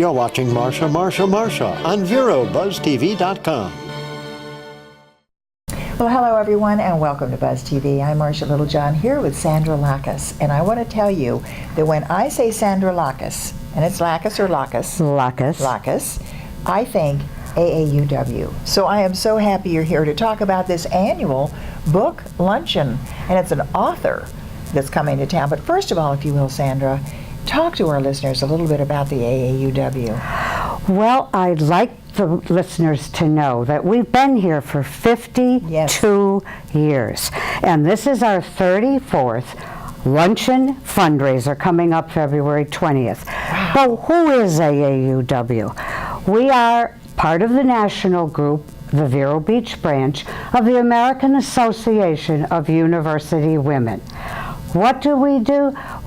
You're watching Marcia on VeroBuzzTV.com. Well, hello everyone, and welcome to Buzz TV. I'm Marcia Littlejohn here with Sandra Lacus, and I want to tell you that when I say Sandra Lacus, and it's Lacus or Lacus? Lacus, I think AAUW. So I am so happy you're here to talk about this annual book luncheon, and it's an author that's coming to town. But first of all, if you will, Sandra, talk to our listeners a little bit about the AAUW. Well, I'd like the listeners to know that we've been here for 52 years, and this is our 34th luncheon fundraiser coming up February 20th. Wow. But who is AAUW? We are part of the national group, the Vero Beach branch of the American Association of University Women. What do?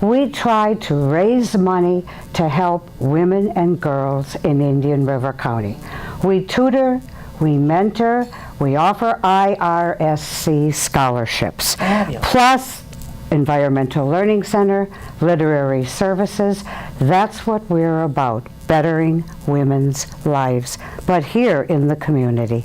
We try to raise money to help women and girls in Indian River County. We tutor, we mentor, we offer IRSC scholarships. Fabulous. Plus Environmental Learning Center, literary services. That's what we're about, bettering women's lives, but here in the community.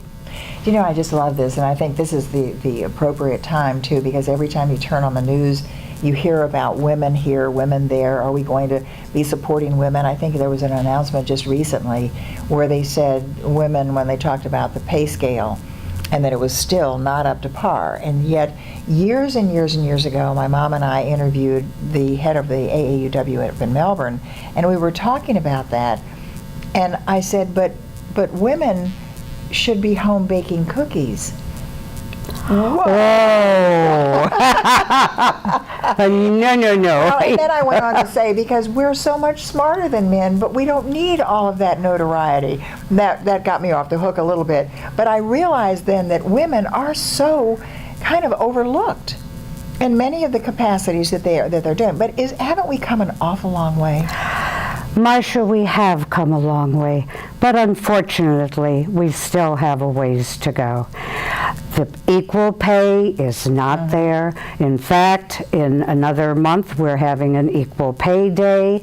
You know, I just love this, and I think this is the appropriate time, too, because every time you turn on the news, you hear about women here, women there. Are we going to be supporting women? I think there was an announcement just recently where they said women, when they talked about the pay scale, and that it was still not up to par. And yet, years and years and years ago, my mom and I interviewed the head of the AAUW up in Melbourne, and we were talking about that. And I said, but women should be home baking cookies. Whoa. No. Well, and then I went on to say, because we're so much smarter than men, but we don't need all of that notoriety. That got me off the hook a little bit. But I realized then that women are so kind of overlooked in many of the capacities that they're doing. But haven't we come an awful long way? Marcia, we have come a long way, but unfortunately, we still have a ways to go. The equal pay is not there. In fact, in another month, we're having an equal pay day,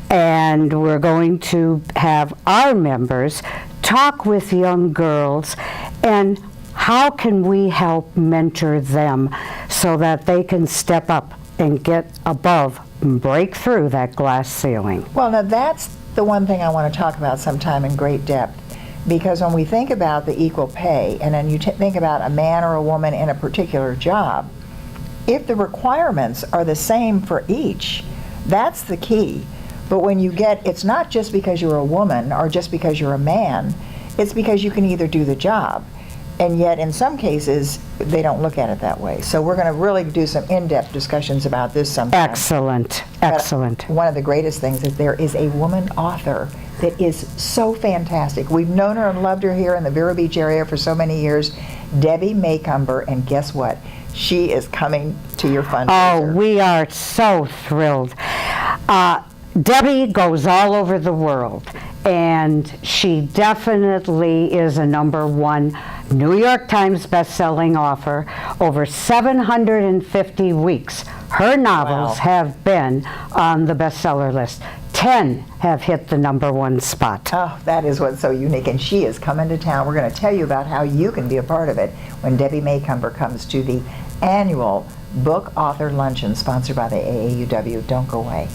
and we're going to have our members talk with young girls and how can we help mentor them so that they can step up and get above and break through that glass ceiling. Well, now that's the one thing I want to talk about sometime in great depth, because when we think about the equal pay, and then you think about a man or a woman in a particular job, if the requirements are the same for each, that's the key. But when you get, it's not just because you're a woman or just because you're a man, it's because you can either do the job. And yet, in some cases, they don't look at it that way. So we're going to really do some in-depth discussions about this sometime. Excellent. But one of the greatest things is there is a woman author that is so fantastic. We've known her and loved her here in the Vero Beach area for so many years, Debbie Maycumber, and guess what? She is coming to your fundraiser. Oh, we are so thrilled. Debbie goes all over the world, and she definitely is a #1 New York Times best-selling author. Over 750 weeks, her novels have been on the bestseller list. 10 have hit the #1 spot. Oh, that is what's so unique, and she is coming to town. We're going to tell you about how you can be a part of it when Debbie Maycumber comes to the annual Book Author Luncheon sponsored by the AAUW. Don't go away.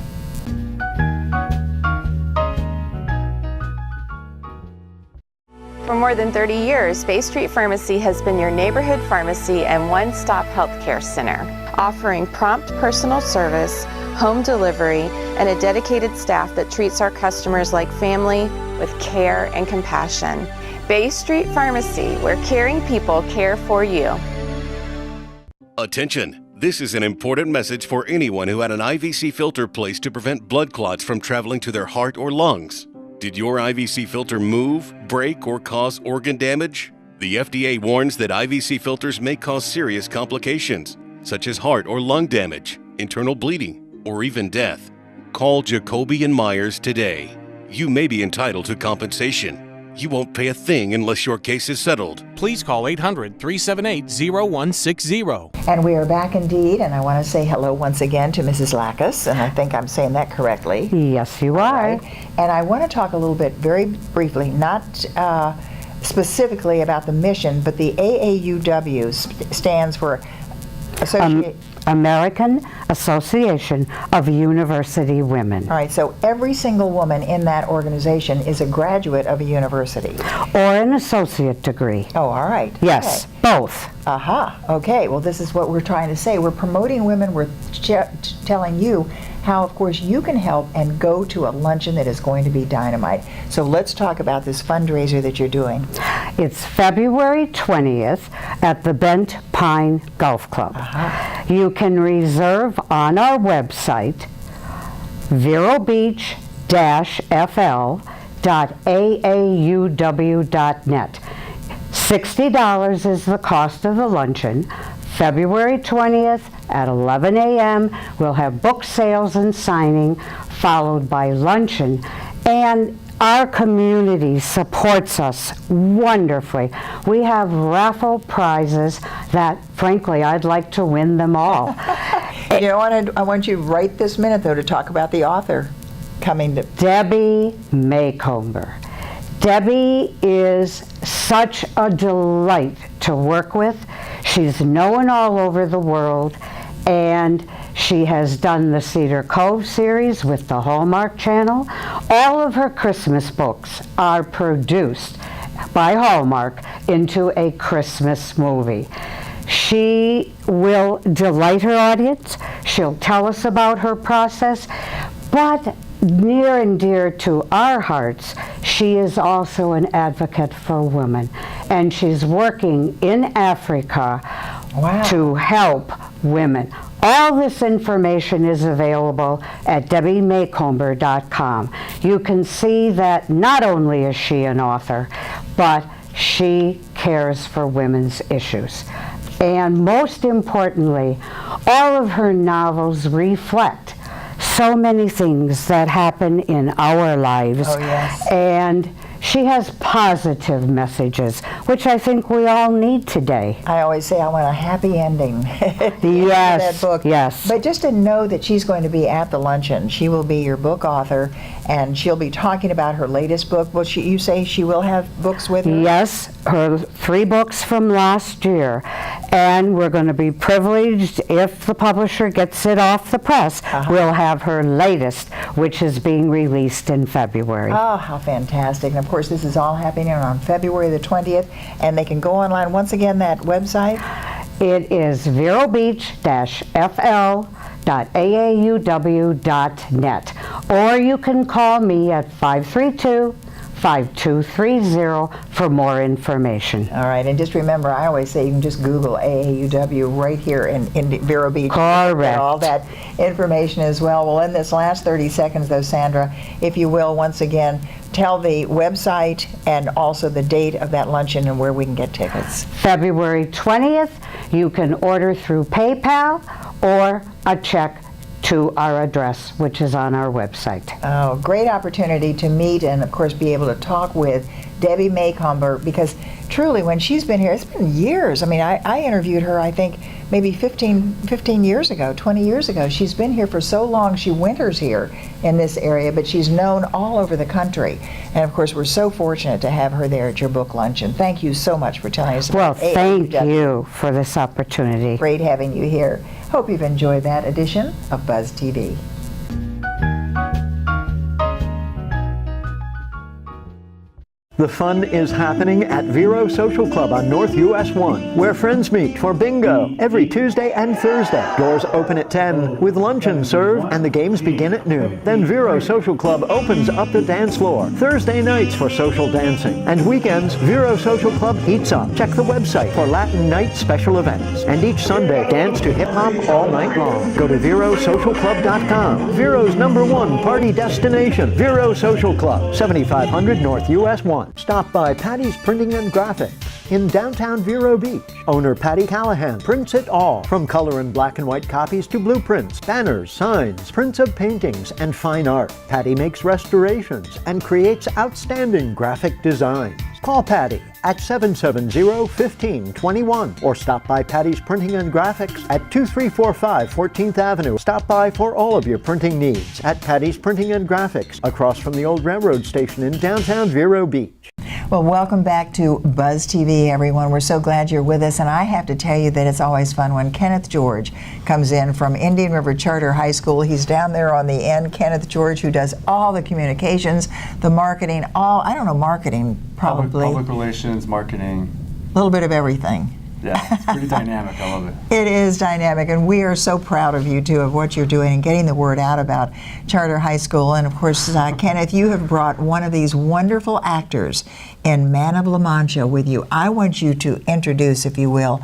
For more than 30 years, Bay Street Pharmacy has been your neighborhood pharmacy and one-stop healthcare center, offering prompt personal service, home delivery, and a dedicated staff that treats our customers like family with care and compassion. Bay Street Pharmacy, where caring people care for you. Attention! This is an important message for anyone who had an IVC filter placed to prevent blood clots from traveling to their heart or lungs. Did your IVC filter move, break, or cause organ damage? The FDA warns that IVC filters may cause serious complications, such as heart or lung damage, internal bleeding, or even death. Call Jacoby and Myers today. You may be entitled to compensation. You won't pay a thing unless your case is settled. Please call 800-378-0160. And we are back indeed, and I want to say hello once again to Mrs. Lackas, and I think I'm saying that correctly. Yes, you are. Right. And I want to talk a little bit, very briefly, not specifically about the mission, but the AAUW stands for American Association of University Women. All right, so every single woman in that organization is a graduate of a university. Or an associate degree. Oh, all right. Yes, Okay. both. Aha, okay. Well, this is what we're trying to say. We're promoting women. We're telling you how, of course, you can help and go to a luncheon that is going to be dynamite. So let's talk about this fundraiser that you're doing. It's February 20th at the Bent Pine Golf Club. You can reserve on our website, verobeach-fl.aauw.net. $60 is the cost of the luncheon. February 20th at 11 a.m. We'll have book sales and signing, followed by luncheon. And our community supports us wonderfully. We have raffle prizes that, frankly, I'd like to win them all. You know, I want you right this minute, though, to talk about the author coming to... Debbie Maycomber. Debbie is such a delight to work with. She's known all over the world, and she has done the Cedar Cove series with the Hallmark Channel. All of her Christmas books are produced by Hallmark into a Christmas movie. She will delight her audience. She'll tell us about her process, but near and dear to our hearts, she is also an advocate for women, and she's working in Africa to help women. All this information is available at debbiemaycomber.com. You can see that not only is she an author, but she cares for women's issues. And most importantly, all of her novels reflect so many things that happen in our lives. Oh, yes. And she has positive messages, which I think we all need today. I always say I want a happy ending. Yes, that book. yes. But just to know that she's going to be at the luncheon, she will be your book author, and she'll be talking about her latest book. Will you say she will have books with her? Yes, her 3 books from last year. And we're going to be privileged, if the publisher gets it off the press, we'll have her latest, which is being released in February. Oh, how fantastic. And of course, this is all happening on February the 20th, and they can go online. Once again, that website? It is verobeach-fl.aauw.net. Or you can call me at 532-5230 for more information. All right, and just remember, I always say you can just Google AAUW right here in Vero Beach. Correct. All that information as well. Well, in this last 30 seconds, though, Sandra, if you will, once again, tell the website and also the date of that luncheon and where we can get tickets. February 20th, you can order through PayPal or a check to our address, which is on our website. Oh, great opportunity to meet and, of course, be able to talk with Debbie Maycomber, because truly, when she's been here, it's been years. I mean, I interviewed her, I think, maybe 15 years ago, 20 years ago. She's been here for so long. She winters here in this area, but she's known all over the country. And, of course, we're so fortunate to have her there at your book luncheon. Thank you so much for telling us Well, about thank you for this opportunity. Great having you here. Hope you've enjoyed that edition of Buzz TV. The fun is happening at Vero Social Club on North US 1, where friends meet for bingo every Tuesday and Thursday. Doors open at 10, with luncheon served, and the games begin at noon. Then Vero Social Club opens up the dance floor Thursday nights for social dancing. And weekends, Vero Social Club heats up. Check the website for Latin Night special events. And each Sunday, dance to hip-hop all night long. Go to VeroSocialClub.com. Vero's #1 party destination. Vero Social Club, 7500 North US 1. Stop by Patty's Printing and Graphics in downtown Vero Beach. Owner Patty Callahan prints it all, from color and black and white copies to blueprints, banners, signs, prints of paintings, and fine art. Patty makes restorations and creates outstanding graphic designs. Call Patty at 770-1521 or stop by Patty's Printing and Graphics at 2345 14th Avenue. Stop by for all of your printing needs at Patty's Printing and Graphics, across from the old railroad station in downtown Vero Beach. Well, welcome back to Buzz TV, everyone. We're so glad you're with us, and I have to tell you that it's always fun when Kenneth George comes in from Indian River Charter High School. He's down there on the end. Kenneth George, who does all the communications, the marketing, marketing probably. Public relations, marketing. A little bit of everything. Yeah, it's pretty dynamic. I love it. It is dynamic, and we are so proud of you, too, of what you're doing and getting the word out about Charter High School. And, of course, Kenneth, you have brought one of these wonderful actors in Man of La Mancha with you. I want you to introduce, if you will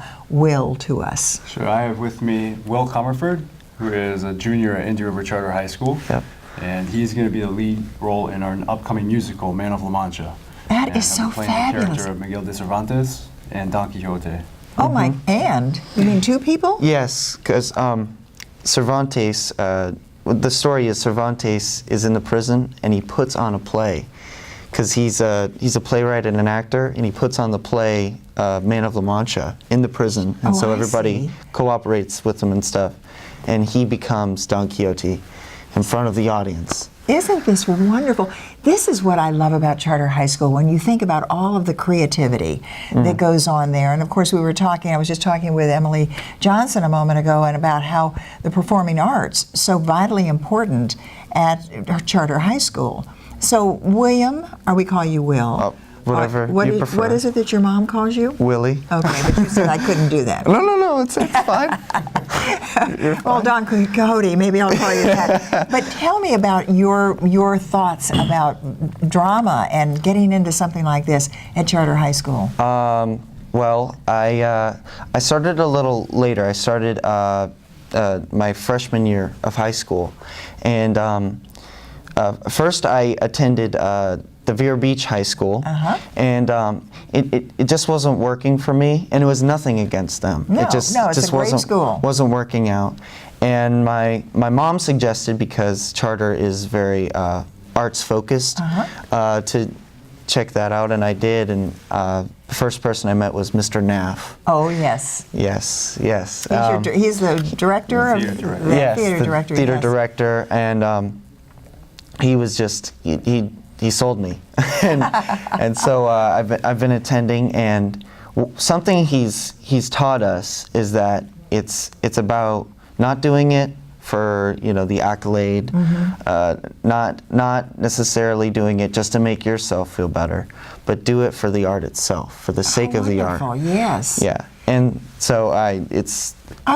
to us. Sure. I have with me Will Comerford, who is a junior at Indian River Charter High School. Yep. And he's going to be the lead role in our upcoming musical, Man of La Mancha. That is so playing fabulous. The character of Miguel de Cervantes and Don Quixote. Oh my, and? You mean two people? yes, because Cervantes, the story is Cervantes is in the prison and he puts on a play. Because he's a playwright and an actor, and he puts on the play Man of La Mancha in the prison. And so everybody cooperates with him and stuff. And he becomes Don Quixote in front of the audience. Isn't this wonderful? This is what I love about Charter High School, when you think about all of the creativity that goes on there. And of course, I was just talking with Emily Johnson a moment ago, and about how the performing arts so vitally important at Charter High School. So, William, or we call you Will. Whatever you prefer. What is it that your mom calls you? Willie. Okay, but you said I couldn't do that. No, it's fine. Well, Don Quixote, maybe I'll call you that. But tell me about your thoughts about drama and getting into something like this at Charter High School. Well, I started a little later. I started my freshman year of high school, and first I attended the Vero Beach High School, and it just wasn't working for me, and it was nothing against them. It's a great school. Wasn't working out, and my mom suggested, because Charter is very arts focused, to check that out, and I did, and the first person I met was Mr. Naff. Oh, yes. Yes. He's the director of the theater director, and he was just he sold me, and so I've been attending, and something he's taught us is that it's about not doing it for the accolade, not necessarily doing it just to make yourself feel better, but do it for the art itself, for the sake of the art. Yes. Yeah, and so I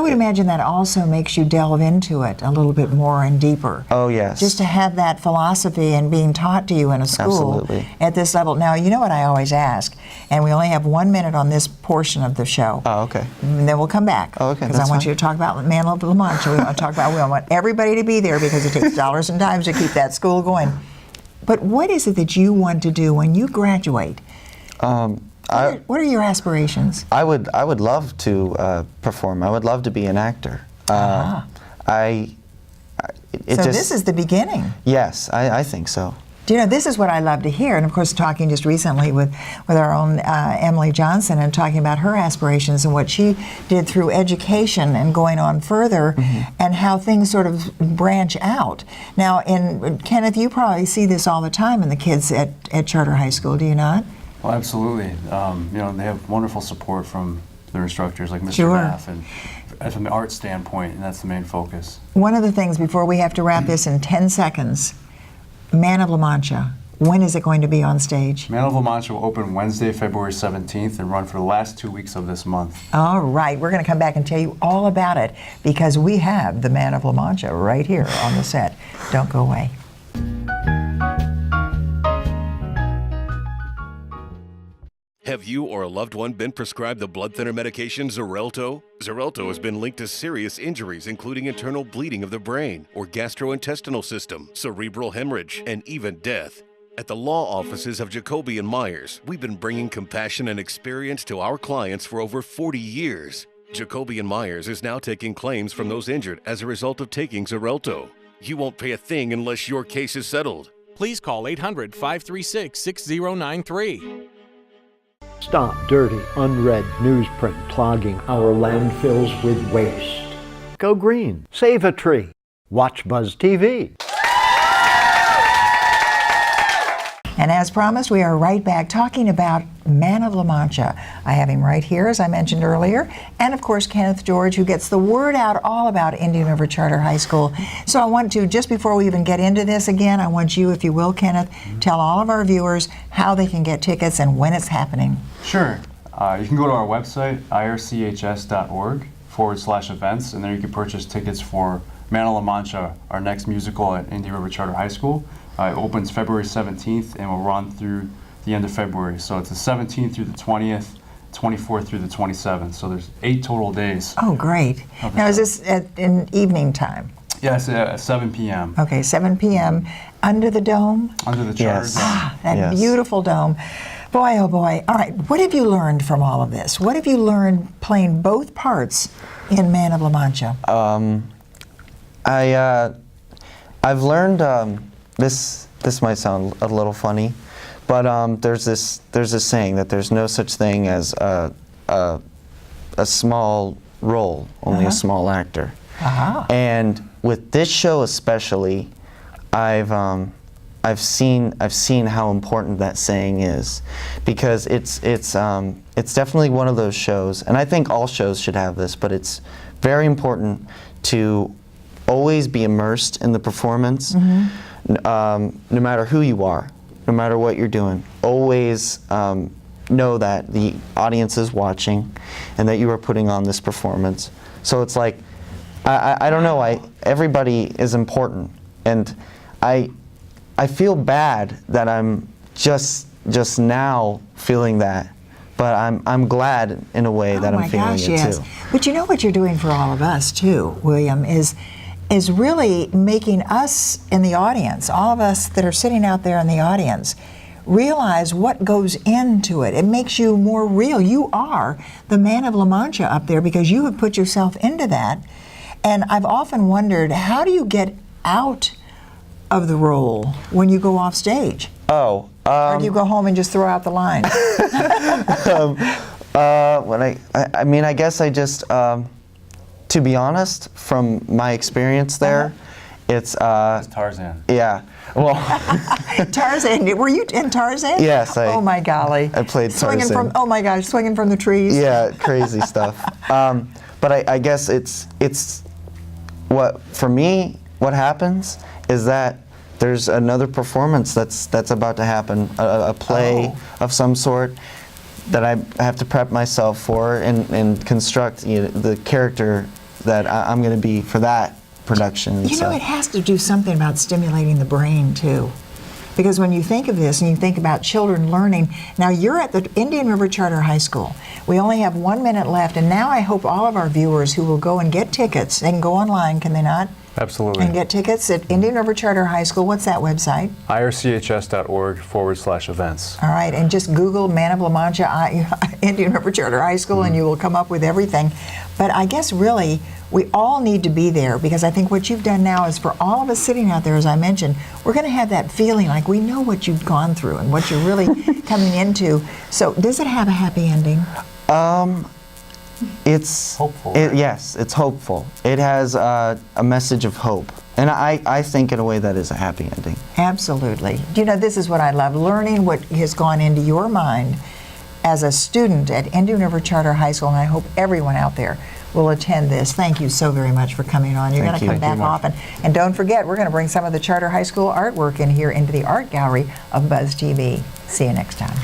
would imagine that also makes you delve into it a little bit more and deeper. Oh, yes. Just to have that philosophy and being taught to you in a school Absolutely. At this level. Now, you know what I always ask, and we only have 1 minute on this portion of the show. Oh, okay. And then we'll come back. Oh, okay, because I want you to talk about Man of La Mancha. We want to talk about, we want everybody to be there, because it takes dollars and dimes to keep that school going. But what is it that you want to do when you graduate? What are your aspirations? I would love to perform. I would love to be an actor. This is the beginning. Yes, I think so. Do you know, this is what I love to hear, and of course talking just recently with our own Emily Johnson, and talking about her aspirations and what she did through education and going on further, and how things sort of branch out. Now, Kenneth, you probably see this all the time in the kids at Charter High School, do you not? Well, absolutely. They have wonderful support from their instructors, like Mr. Sure. Naff, and from the art standpoint, and that's the main focus. One of the things, before we have to wrap this in 10 seconds, Man of La Mancha, when is it going to be on stage? Man of La Mancha will open Wednesday, February 17th, and run for the last 2 weeks of this month. All right, we're going to come back and tell you all about it, because we have the Man of La Mancha right here on the set. Don't go away. Have you or a loved one been prescribed the blood thinner medication Xarelto? Xarelto has been linked to serious injuries, including internal bleeding of the brain or gastrointestinal system, cerebral hemorrhage, and even death. At the law offices of Jacoby and Myers, we've been bringing compassion and experience to our clients for over 40 years. Jacoby and Myers is now taking claims from those injured as a result of taking Xarelto. You won't pay a thing unless your case is settled. Please call 800-536-6093. Stop dirty, unread newsprint clogging our landfills with waste. Go green. Save a tree. Watch Buzz TV. And as promised, we are right back talking about Man of La Mancha. I have him right here, as I mentioned earlier, and of course Kenneth George, who gets the word out all about Indian River Charter High School. So I want to, just before we even get into this again, I want you, if you will, Kenneth, tell all of our viewers how they can get tickets and when it's happening. Sure. You can go to our website, irchs.org/events, and there you can purchase tickets for Man of La Mancha, our next musical at Indian River Charter High School. It opens February 17th and will run through the end of February. So it's the 17th through the 20th, 24th through the 27th. So there's 8 total days. Oh, great. Now, is this in evening time? Yes, at 7 p.m. Okay, 7 p.m. Under the dome? Under the charter Yes. dome. That beautiful dome. Boy, oh boy. All right, what have you learned from all of this? What have you learned playing both parts in Man of La Mancha? I've learned this might sound a little funny, but there's this saying that there's no such thing as a small role, only a small actor. And with this show especially, I've seen how important that saying is, because it's definitely one of those shows, and I think all shows should have this, but it's very important to always be immersed in the performance, no matter who you are, no matter what you're doing. Always know that the audience is watching and that you are putting on this performance. So it's like, I don't know, everybody is important, and I feel bad that I'm just now feeling that, but I'm glad in a way that I'm feeling it too. But you know what you're doing for all of us too, William, is really making us in the audience, all of us that are sitting out there in the audience, realize what goes into it. It makes you more real. You are the Man of La Mancha up there because you have put yourself into that. And I've often wondered, how do you get out of the role when you go off stage? Or do you go home and just throw out the line? I mean, I guess I just, to be honest, from my experience there, it's Tarzan. Yeah. Well, Tarzan. Were you in Tarzan? Yes. Oh my golly. I played Tarzan. Oh my gosh, swinging from the trees. Yeah, crazy stuff. But I guess it's for me, what happens is that there's another performance that's about to happen, a play of some sort that I have to prep myself for and construct the character that I'm going to be for that production. You know, it has to do something about stimulating the brain too. Because when you think of this and you think about children learning, now you're at the Indian River Charter High School. We only have 1 minute left, and now I hope all of our viewers who will go and get tickets, they can go online, can they not? Absolutely. And get tickets at Indian River Charter High School. What's that website? irchs.org/events. All right, and just Google Man of La Mancha, Indian River Charter High School, and you will come up with everything. But I guess really, we all need to be there, because I think what you've done now is for all of us sitting out there, as I mentioned, we're going to have that feeling like we know what you've gone through and what you're really coming into. So does it have a happy ending? It's hopeful. Yes, it's hopeful. It has a message of hope. And I think in a way that is a happy ending. Absolutely. You know, this is what I love, learning what has gone into your mind as a student at Indian River Charter High School, and I hope everyone out there will attend this. Thank you so very much for coming on. You're going to come back often. And don't forget, we're going to bring some of the Charter High School artwork in here into the art gallery of Buzz TV. See you next time.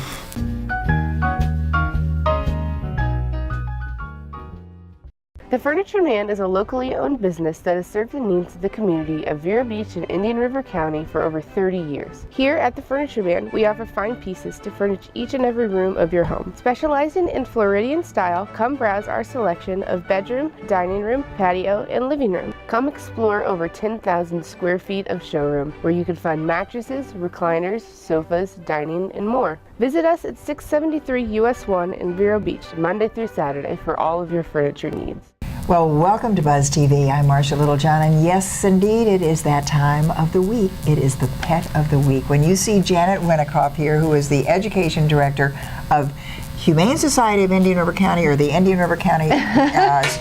The The Furniture Man is a locally owned business that has served the needs of the community of Vero Beach and Indian River County for over 30 years. Here at the Furniture Man, we offer fine pieces to furnish each and every room of your home. Specializing in Floridian style, come browse our selection of bedroom, dining room, patio, and living room. Come explore over 10,000 square feet of showroom where you can find mattresses, recliners, sofas, dining, and more. Visit us at 673 US 1 in Vero Beach, Monday through Saturday for all of your furniture needs. Well, welcome to Buzz TV. I'm Marcia Littlejohn, and yes, indeed, it is that time of the week. It is the Pet of the Week. When you see Janet Winikoff here, who is the Education Director of Humane Society of Indian River County, or the Indian River County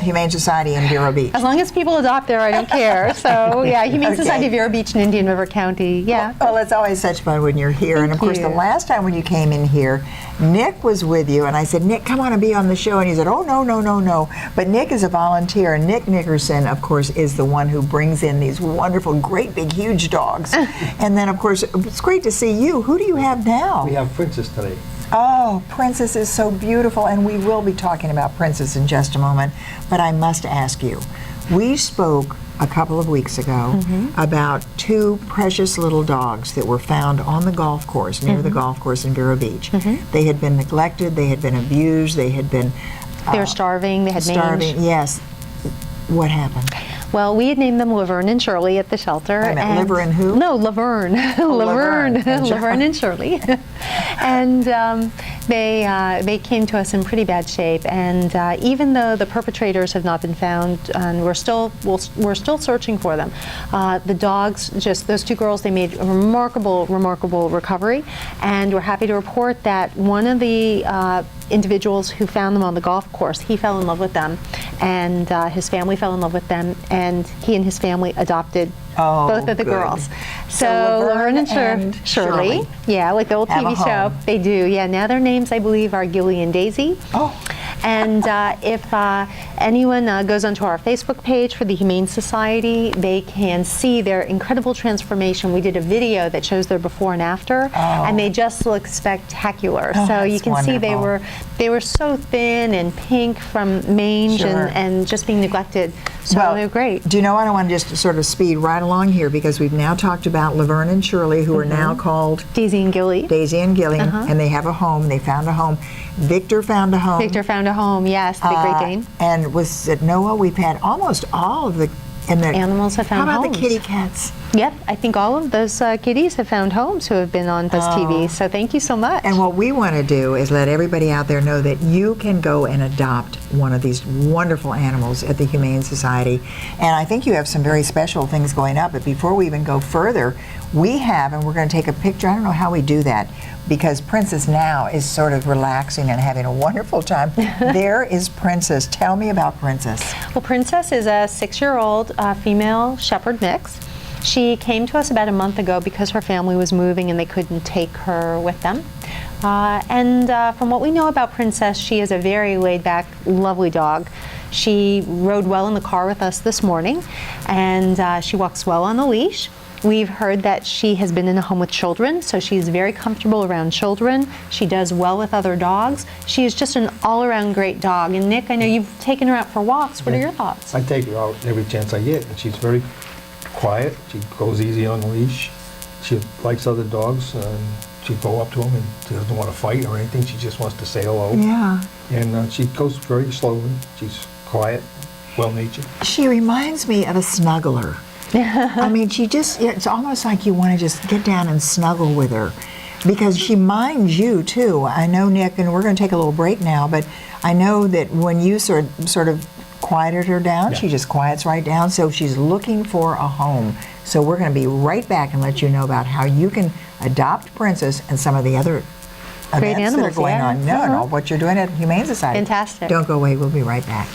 Humane Society in Vero Beach. As long as people adopt there, I don't care. So, yeah, Humane Society of Vero Beach and Indian River County, yeah. Well, it's always such fun when you're here. And, of course, the last time when you came in here, Nick was with you, and I said, Nick, come on and be on the show. And he said, oh, no. But Nick is a volunteer, and Nick Nickerson, of course, is the one who brings in these wonderful, great, big, huge dogs. And then, of course, it's great to see you. Who do you have now? We have Princess today. Oh, Princess is so beautiful, and we will be talking about Princess in just a moment, but I must ask you, we spoke a couple of weeks ago about two precious little dogs that were found on the golf course, near the golf course in Vero Beach. They had been neglected, they had been abused, they had been... they were starving, they had mange. Yes. What happened? Well, we had named them Laverne and Shirley at the shelter. Wait a minute, Liver and who? No, Laverne. Laverne and Shirley. And they came to us in pretty bad shape. And even though the perpetrators have not been found, and we're still searching for them, the dogs, just those two girls, they made a remarkable recovery. And we're happy to report that one of the individuals who found them on the golf course, he fell in love with them, and his family fell in love with them, and he and his family adopted both of the girls. So Laverne and Shirley, yeah, like the old TV show, they do. Yeah, now their names, I believe, are Gilly and Daisy. And if anyone goes onto our Facebook page for the Humane Society, they can see their incredible transformation. We did a video that shows their before and after, and they just look spectacular. So you can see they were so thin and pink from mange and just being neglected. So they're great. Do you know what? I want to just sort of speed right along here, because we've now talked about Laverne and Shirley, who are now called Daisy and Gilly. Daisy and Gilly, and they have a home. They found a home. Victor found a home. Victor found a home, yes, the Great Dane. And was at Noah, we've had almost all of the animals have found homes. How about the kitty cats? Yep, I think all of those kitties have found homes who have been on Buzz TV, so thank you so much. And what we want to do is let everybody out there know that you can go and adopt one of these wonderful animals at the Humane Society. And I think you have some very special things going up, but before we even go further, we have, and we're going to take a picture, I don't know how we do that, because Princess now is sort of relaxing and having a wonderful time. There is Princess. Tell me about Princess. Well, Princess is a 6-year-old female shepherd mix. She came to us about a month ago because her family was moving and they couldn't take her with them. From what we know about Princess, she is a very laid-back, lovely dog. She rode well in the car with us this morning, and she walks well on the leash. We've heard that she has been in a home with children, so she's very comfortable around children. She does well with other dogs. She is just an all-around great dog. And Nick, I know you've taken her out for walks. What are your thoughts? I take her out every chance I get, and she's very quiet. She goes easy on the leash. She likes other dogs, and she go up to them, and she doesn't want to fight or anything. She just wants to say hello. Yeah. And she goes very slowly. She's quiet, well-natured. She reminds me of a snuggler. I mean, it's almost like you want to just get down and snuggle with her, because she minds you too. I know, Nick, and we're going to take a little break now, but I know that when you sort of quieted her down, she just quiets right down, so she's looking for a home. So we're going to be right back and let you know about how you can adopt Princess and some of the other great events animals that are going on. No, what you're doing at Humane Society. Fantastic. Don't go away. We'll be right back.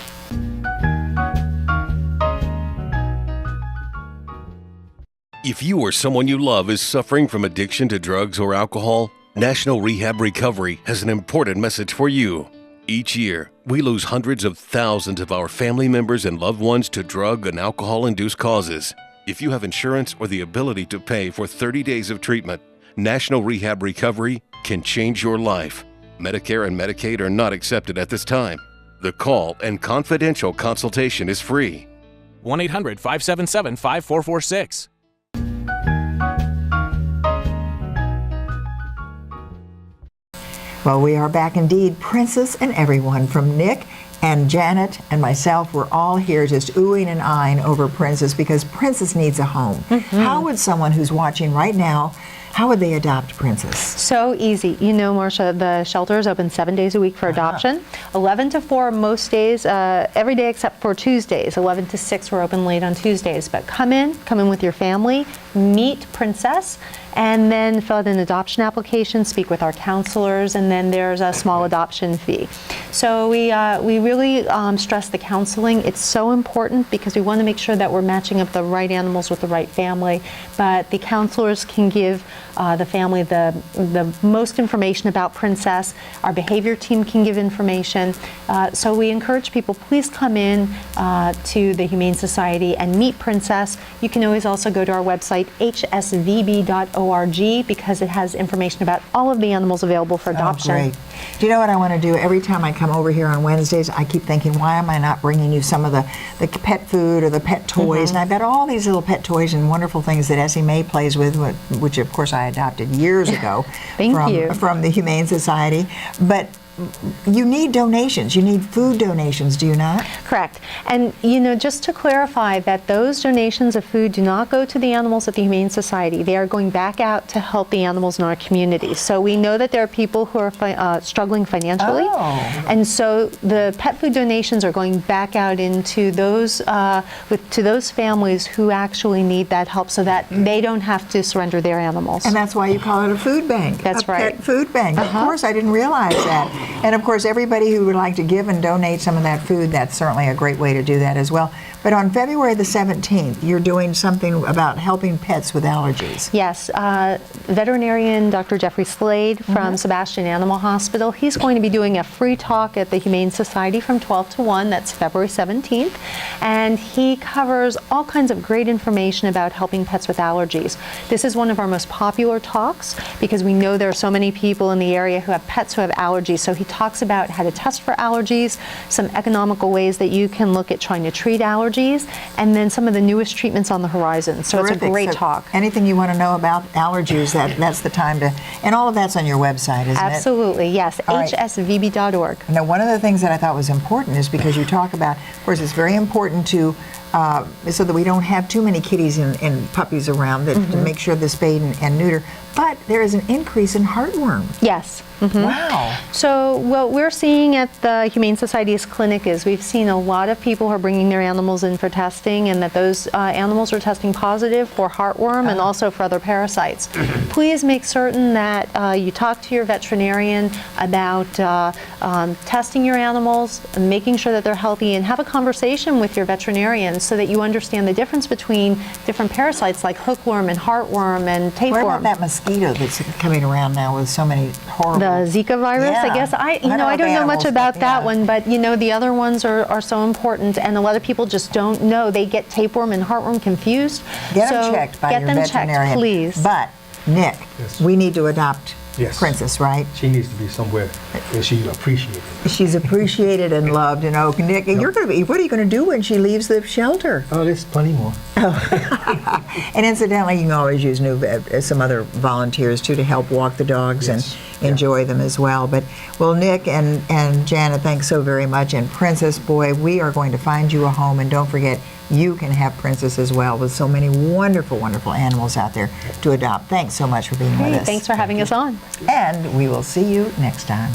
If you or someone you love is suffering from addiction to drugs or alcohol, National Rehab Recovery has an important message for you. Each year, we lose hundreds of thousands of our family members and loved ones to drug and alcohol-induced causes. If you have insurance or the ability to pay for 30 days of treatment, National Rehab Recovery can change your life. Medicare and Medicaid are not accepted at this time. The call and confidential consultation is free. 1-800-577-5446. Well, we are back indeed. Princess and everyone, from Nick and Janet and myself, we're all here just oohing and eyeing over Princess because Princess needs a home. How would someone who's watching right now, how would they adopt Princess? So easy. You know, Marcia, the shelter is open 7 days a week for adoption. 11 to 4 most days, every day except for Tuesdays. 11 to 6 we're open late on Tuesdays. But come in with your family, meet Princess, and then fill out an adoption application, speak with our counselors, and then there's a small adoption fee. So we really stress the counseling. It's so important because we want to make sure that we're matching up the right animals with the right family, but the counselors can give the family the most information about Princess. Our behavior team can give information. So we encourage people, please come in to the Humane Society and meet Princess. You can always also go to our website, hsvb.org, because it has information about all of the animals available for adoption. Oh, great. Do you know what I want to do? Every time I come over here on Wednesdays, I keep thinking, why am I not bringing you some of the pet food or the pet toys? And I've got all these little pet toys and wonderful things that Essie Mae plays with, which of course I adopted years ago from the Humane Society. But you need donations. You need food donations, do you not? Correct. And, you know, just to clarify that those donations of food do not go to the animals at the Humane Society. They are going back out to help the animals in our community. So we know that there are people who are struggling financially. And so the pet food donations are going back out into those, to those families who actually need that help so that they don't have to surrender their animals. And that's why you call it a food bank. That's right. Pet food bank. Of course, I didn't realize that. And of course, everybody who would like to give and donate some of that food, that's certainly a great way to do that as well. But on February the 17th, you're doing something about helping pets with allergies. Yes. Veterinarian Dr. Jeffrey Slade from Sebastian Animal Hospital, he's going to be doing a free talk at the Humane Society from 12 to 1. That's February 17th. And he covers all kinds of great information about helping pets with allergies. This is one of our most popular talks because we know there are so many people in the area who have pets who have allergies. So he talks about how to test for allergies, some economical ways that you can look at trying to treat allergies, and then some of the newest treatments on the horizon. So Terrific. It's a great talk. Anything you want to know about allergies, that's the time to, and all of that's on your website, isn't it? Absolutely, yes, hsvb.org. Now, one of the things that I thought was important is because you talk about, of course, it's very important to, so that we don't have too many kitties and puppies around, that to make sure the spade and neuter, but there is an increase in heartworm. Yes. Wow. So what we're seeing at the Humane Society's clinic is we've seen a lot of people who are bringing their animals in for testing, and that those animals are testing positive for heartworm and also for other parasites. Please make certain that you talk to your veterinarian about testing your animals, and making sure that they're healthy, and have a conversation with your veterinarian so that you understand the difference between different parasites like hookworm and heartworm and tapeworm. What about that mosquito that's coming around now with so many horrible... The Zika virus, Yeah. I guess. I don't know much about that one, but you know, the other ones are so important, and a lot of people just don't know. They get tapeworm and heartworm confused. Get them checked by your veterinarian. Checked, please. But, Nick, we need to adopt Princess, right? She needs to be somewhere where she's appreciated. She's appreciated and loved in Oak. Nick, you're going to be, what are you going to do when she leaves the shelter? Oh, there's plenty more. And incidentally, you can always use some other volunteers too to help walk the dogs and enjoy them as well. But, well, Nick and Janet, thanks so very much. And Princess, boy, we are going to find you a home. And don't forget, you can have Princess as well, with so many wonderful, wonderful animals out there to adopt. Thanks so much for being with us. Thanks for having us on. And we will see you next time.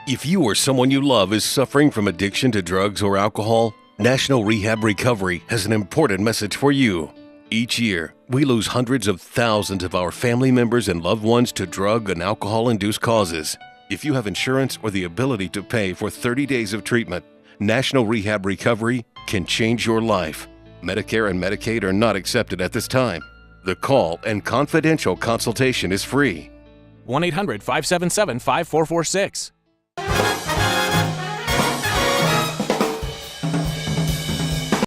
If you or someone you love is suffering from addiction to drugs or alcohol, National Rehab Recovery has an important message for you. Each year, we lose hundreds of thousands of our family members and loved ones to drug and alcohol-induced causes. If you have insurance or the ability to pay for 30 days of treatment, National Rehab Recovery can change your life. Medicare and Medicaid are not accepted at this time. The call and confidential consultation is free. 1-800-577-5446.